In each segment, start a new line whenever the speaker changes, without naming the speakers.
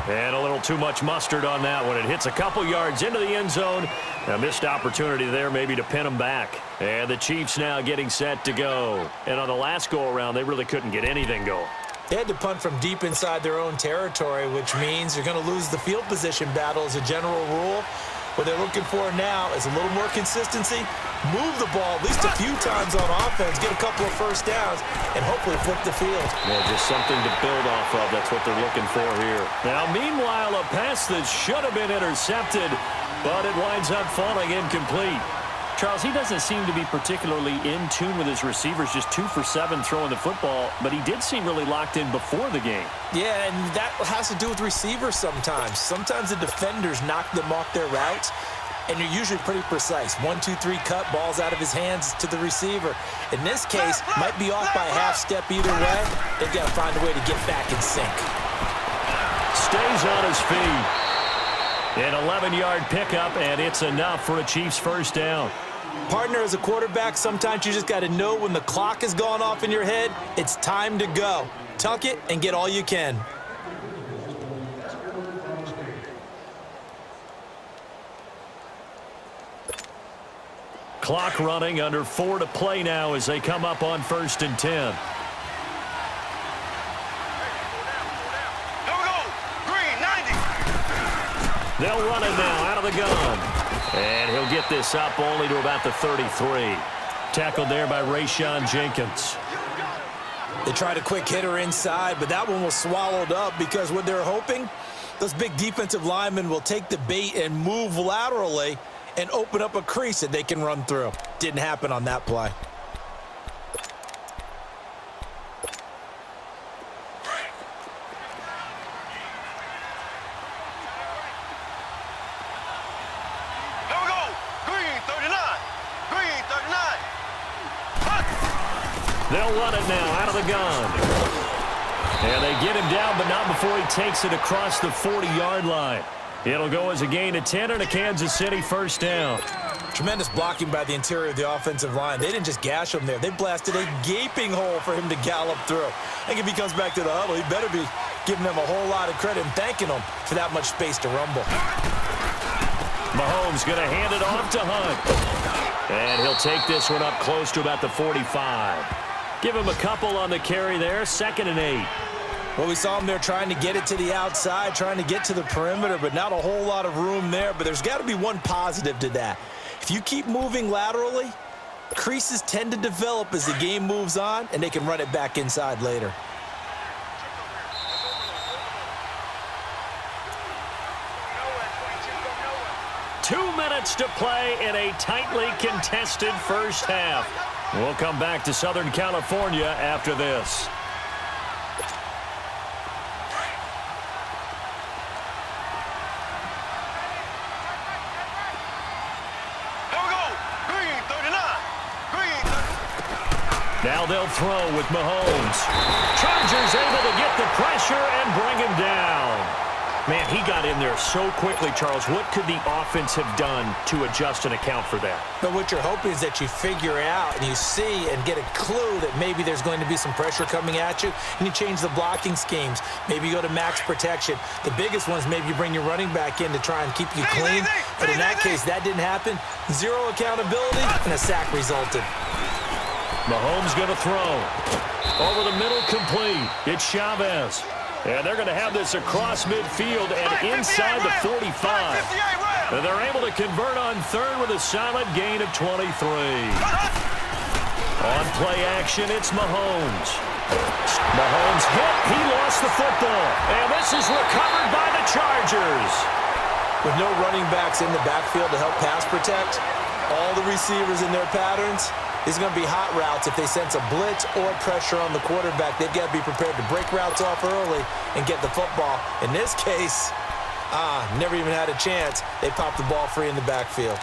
And a little too much mustard on that one. It hits a couple yards into the end zone. A missed opportunity there maybe to pin them back. And the Chiefs now getting set to go. And on the last go-around, they really couldn't get anything going.
They had to punt from deep inside their own territory, which means you're going to lose the field position battle as a general rule. What they're looking for now is a little more consistency, move the ball at least a few times on offense, get a couple of first downs, and hopefully flip the field.
Well, just something to build off of. That's what they're looking for here. Now, meanwhile, a pass that should have been intercepted, but it winds up falling incomplete. Charles, he doesn't seem to be particularly in tune with his receivers, just 2 for 7 throwing the football, but he did seem really locked in before the game.
Yeah, and that has to do with receivers sometimes. Sometimes the defenders knock them off their routes, and you're usually pretty precise. 1, 2, 3 cut, balls out of his hands to the receiver. In this case, might be off by a half step either way. They've got to find a way to get back in sync.
Stays on his feet. An 11-yard pickup, and it's enough for a Chiefs first down.
Partner, as a quarterback, sometimes you just got to know when the clock has gone off in your head, it's time to go. Tuck it and get all you can.
Clock running, under 4 to play now as they come up on 1st and 10. They'll run it now out of the gun. And he'll get this up only to about the 33. Tackled there by Rayshon Jenkins.
They tried a quick hitter inside, but that one was swallowed up because what they're hoping, those big defensive linemen will take the bait and move laterally and open up a crease that they can run through. Didn't happen on that play.
They'll run it now out of the gun. And they get him down, but not before he takes it across the 40-yard line. It'll go as a gain of 10 and a Kansas City first down.
Tremendous blocking by the interior of the offensive line. They didn't just gash him there. They blasted a gaping hole for him to gallop through. I think if he comes back to the huddle, he better be giving them a whole lot of credit and thanking them for that much space to rumble.
Mahomes going to hand it off to Hunt. And he'll take this one up close to about the 45. Give him a couple on the carry there, 2nd and 8.
Well, we saw him there trying to get it to the outside, trying to get to the perimeter, but not a whole lot of room there. But there's got to be one positive to that. If you keep moving laterally, creases tend to develop as the game moves on, and they can run it back inside later.
Two minutes to play in a tightly contested first half. We'll come back to Southern California after this. Now they'll throw with Mahomes. Chargers able to get the pressure and bring him down. Man, he got in there so quickly, Charles. What could the offense have done to adjust and account for that?
But what you're hoping is that you figure out and you see and get a clue that maybe there's going to be some pressure coming at you, and you change the blocking schemes. Maybe you go to max protection. The biggest one is maybe you bring your running back in to try and keep you clean. But in that case, that didn't happen. Zero accountability, and a sack resulted.
Mahomes going to throw. Over the middle, complete. It's Chavez. And they're going to have this across midfield and inside the 45. And they're able to convert on 3rd with a solid gain of 23. On play action, it's Mahomes. Mahomes hit. He lost the football. And this is recovered by the Chargers.
With no running backs in the backfield to help pass protect, all the receivers in their patterns, these are going to be hot routes. If they sense a blitz or pressure on the quarterback, they've got to be prepared to break routes off early and get the football. In this case, never even had a chance. They popped the ball free in the backfield.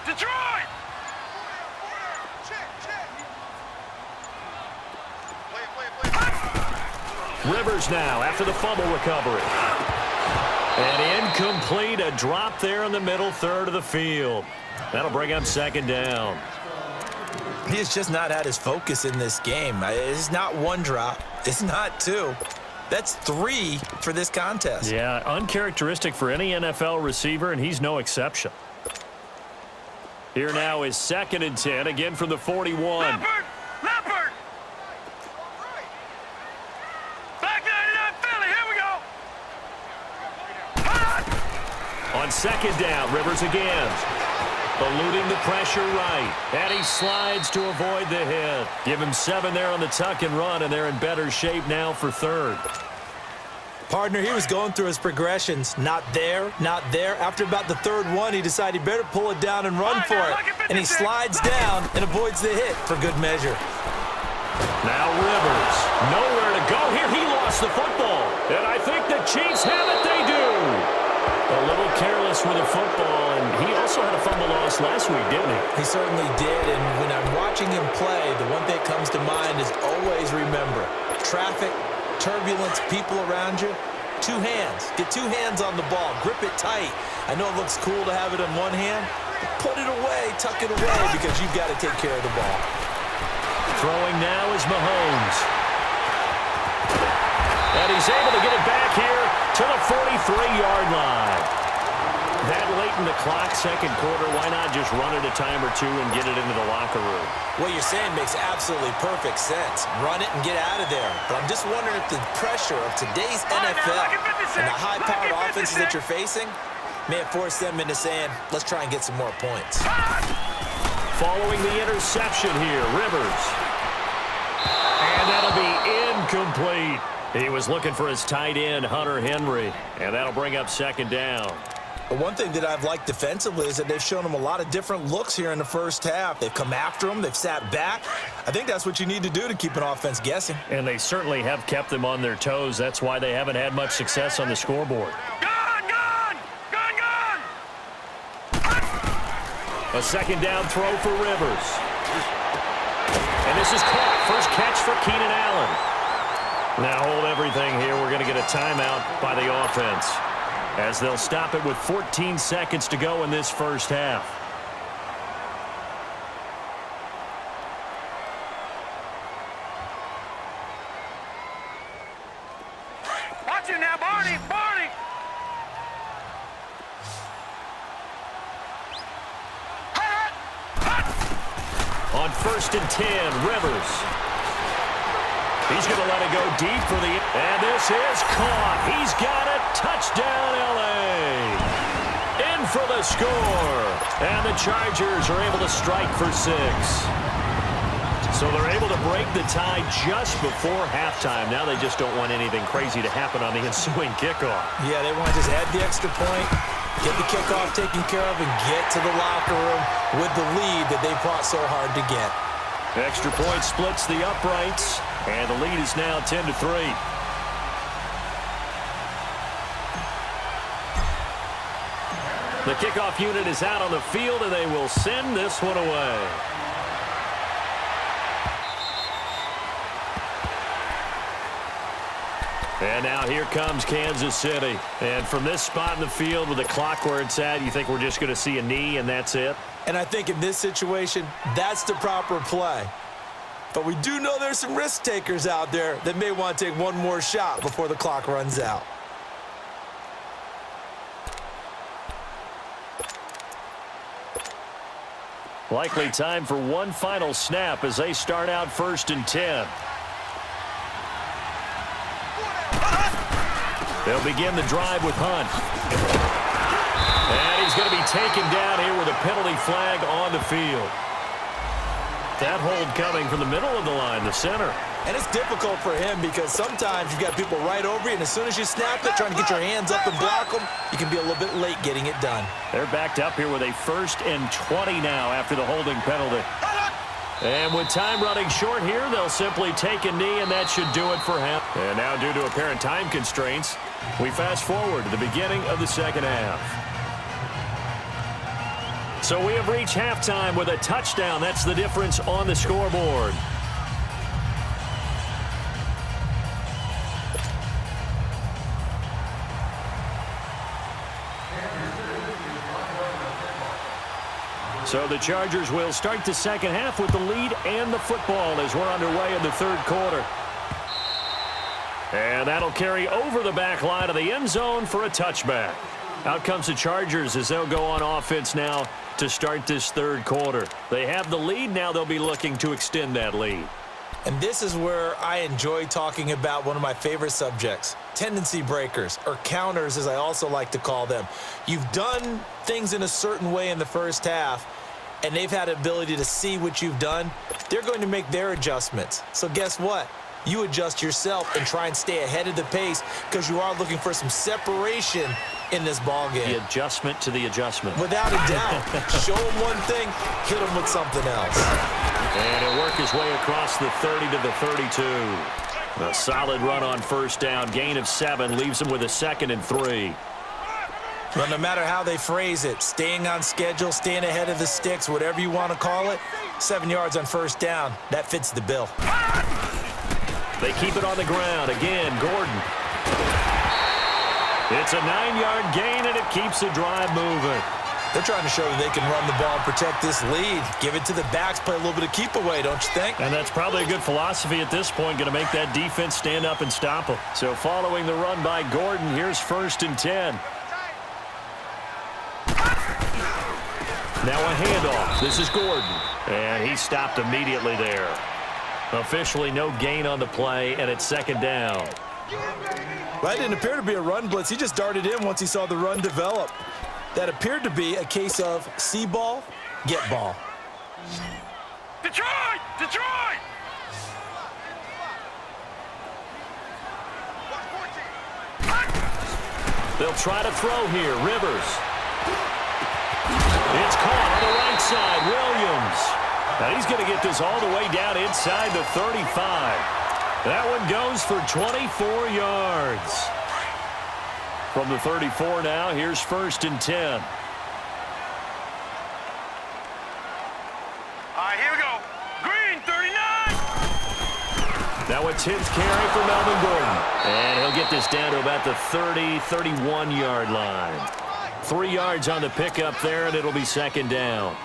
Detroit!
Rivers now after the fumble recovery. And incomplete, a drop there in the middle third of the field. That'll bring up second down.
He has just not had his focus in this game. It's not one drop. It's not two. That's 3 for this contest.
Yeah, uncharacteristic for any NFL receiver, and he's no exception. Here now is 2nd and 10, again from the 41.
Leopard! Leopard! Back 99 Philly, here we go!
On 2nd down, Rivers again. Eluding the pressure right. And he slides to avoid the hit. Give him 7 there on the tuck and run, and they're in better shape now for 3rd.
Partner, he was going through his progressions. Not there, not there. After about the 3rd one, he decided he better pull it down and run for it. And he slides down and avoids the hit for good measure.
Now Rivers. Nowhere to go here. He lost the football. And I think the Chiefs have it. They do. A little careless with the football, and he also had a fumble loss last week, didn't he?
He certainly did, and when I'm watching him play, the one thing that comes to mind is always remember, traffic, turbulence, people around you, 2 hands. Get 2 hands on the ball. Grip it tight. I know it looks cool to have it in one hand, but put it away, tuck it away, because you've got to take care of the ball.
Throwing now is Mahomes. And he's able to get it back here to the 43-yard line. That late in the clock, 2nd quarter, why not just run it a time or 2 and get it into the locker room?
What you're saying makes absolutely perfect sense. Run it and get out of there. But I'm just wondering if the pressure of today's NFL and the high-powered offenses that you're facing may have forced them into saying, let's try and get some more points.
Following the interception here, Rivers. And that'll be incomplete. He was looking for his tight end, Hunter Henry, and that'll bring up 2nd down.
But one thing that I've liked defensively is that they've shown him a lot of different looks here in the first half. They've come after him. They've sat back. I think that's what you need to do to keep an offense guessing.
And they certainly have kept them on their toes. That's why they haven't had much success on the scoreboard.
Gone! Gone! Gone! Gone!
A 2nd down throw for Rivers. And this is caught. First catch for Keenan Allen. Now hold everything here. We're going to get a timeout by the offense, as they'll stop it with 14 seconds to go in this first half.
Watch it now, Barney! Barney!
On 1st and 10, Rivers. He's going to let it go deep for the... And this is caught. He's got it. Touchdown, L.A. In for the score. And the Chargers are able to strike for 6. So they're able to break the tie just before halftime. Now they just don't want anything crazy to happen on the ensuing kickoff.
Yeah, they want to just add the extra point, get the kickoff taken care of, and get to the locker room with the lead that they fought so hard to get.
Extra point splits the uprights, and the lead is now 10-3. The kickoff unit is out on the field, and they will send this one away. And now here comes Kansas City. And from this spot in the field with the clock where it's at, you think we're just going to see a knee and that's it?
And I think in this situation, that's the proper play. But we do know there's some risk takers out there that may want to take one more shot before the clock runs out.
Likely time for one final snap as they start out 1st and 10. They'll begin the drive with Hunt. And he's going to be taken down here with a penalty flag on the field. That hold coming from the middle of the line, the center.
And it's difficult for him because sometimes you've got people right over you, and as soon as you snap it, trying to get your hands up and block them, you can be a little bit late getting it done.
They're backed up here with a 1st and 20 now after the holding penalty. And with time running short here, they'll simply take a knee, and that should do it for him. And now, due to apparent time constraints, we fast forward to the beginning of the second half. So we have reached halftime with a touchdown. That's the difference on the scoreboard. So the Chargers will start the second half with the lead and the football as we're underway in the third quarter. And that'll carry over the back line of the end zone for a touchback. Out comes the Chargers as they'll go on offense now to start this third quarter. They have the lead. Now they'll be looking to extend that lead.
And this is where I enjoy talking about one of my favorite subjects, tendency breakers, or counters as I also like to call them. You've done things in a certain way in the first half, and they've had the ability to see what you've done. They're going to make their adjustments. So guess what? You adjust yourself and try and stay ahead of the pace because you are looking for some separation in this ball game.
The adjustment to the adjustment.
Without a doubt. Show them one thing, hit them with something else.
And he'll work his way across the 30 to the 32. A solid run on first down. Gain of 7 leaves him with a 2nd and 3.
Well, no matter how they phrase it, staying on schedule, staying ahead of the sticks, whatever you want to call it, 7 yards on first down, that fits the bill.
They keep it on the ground. Again, Gordon. It's a 9-yard gain, and it keeps the drive moving.
They're trying to show that they can run the ball and protect this lead. Give it to the backs, play a little bit of keep away, don't you think?
And that's probably a good philosophy at this point, going to make that defense stand up and stop them. So following the run by Gordon, here's 1st and 10. Now a handoff. This is Gordon. And he stopped immediately there. Officially no gain on the play, and it's 2nd down.
Well, it didn't appear to be a run blitz. He just darted in once he saw the run develop. That appeared to be a case of see ball, get ball.
Detroit! Detroit!
They'll try to throw here. Rivers. It's caught on the right side. Williams. Now he's going to get this all the way down inside the 35. That one goes for 24 yards. From the 34 now, here's 1st and 10.
All right, here we go. Green, 39.
Now a 10th carry for Melvin Gordon. And he'll get this down to about the 30, 31-yard line. 3 yards on the pickup there, and it'll be 2nd down.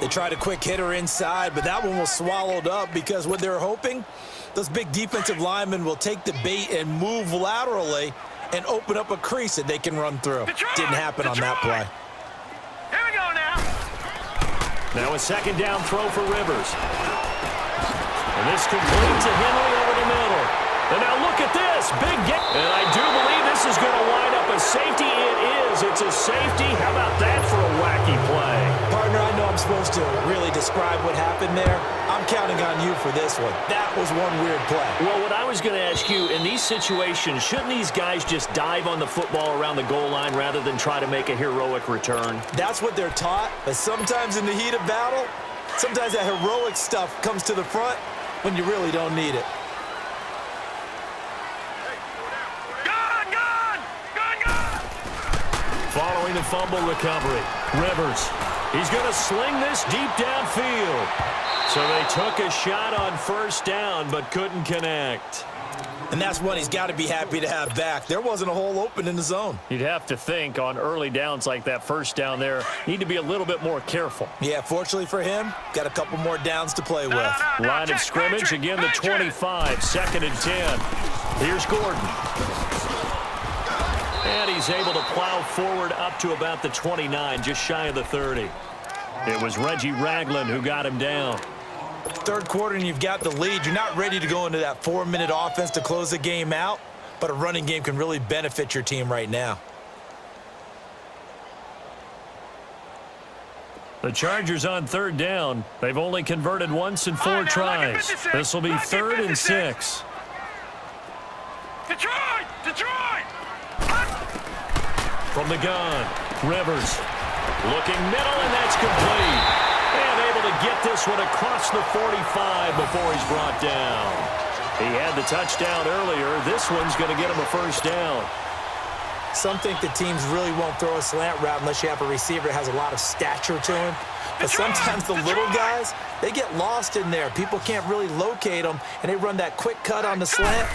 They tried a quick hitter inside, but that one was swallowed up because what they're hoping, those big defensive linemen will take the bait and move laterally and open up a crease that they can run through.
Detroit!
Didn't happen on that play.
Here we go now.
Now a 2nd down throw for Rivers. And this complete to Henry over the middle. And now look at this. Big game. And I do believe this is going to wind up a safety. It is. It's a safety. How about that for a wacky play?
Partner, I know I'm supposed to really describe what happened there. I'm counting on you for this one. That was one weird play.
Well, what I was going to ask you, in these situations, shouldn't these guys just dive on the football around the goal line rather than try to make a heroic return?
That's what they're taught, but sometimes in the heat of battle, sometimes that heroic stuff comes to the front when you really don't need it.
Gun, gun! Gun, gun!
Following the fumble recovery, Rivers. He's going to sling this deep downfield. So they took a shot on first down but couldn't connect.
And that's one he's got to be happy to have back. There wasn't a hole open in the zone.
You'd have to think on early downs like that first down there, need to be a little bit more careful.
Yeah, fortunately for him, got a couple more downs to play with.
Line of scrimmage, again the 25, 2nd and 10. Here's Gordon. And he's able to plow forward up to about the 29, just shy of the 30. It was Reggie Ragland who got him down.
Third quarter and you've got the lead. You're not ready to go into that 4-minute offense to close the game out, but a running game can really benefit your team right now.
The Chargers on 3rd down. They've only converted once in 4 tries. This will be 3rd and 6.
Detroit! Detroit!
From the gun, Rivers looking middle, and that's complete. And able to get this one across the 45 before he's brought down. He had the touchdown earlier. This one's going to get him a first down.
Some think the teams really won't throw a slant route unless you have a receiver that has a lot of stature to him. But sometimes the little guys, they get lost in there. People can't really locate them, and they run that quick cut on the slant.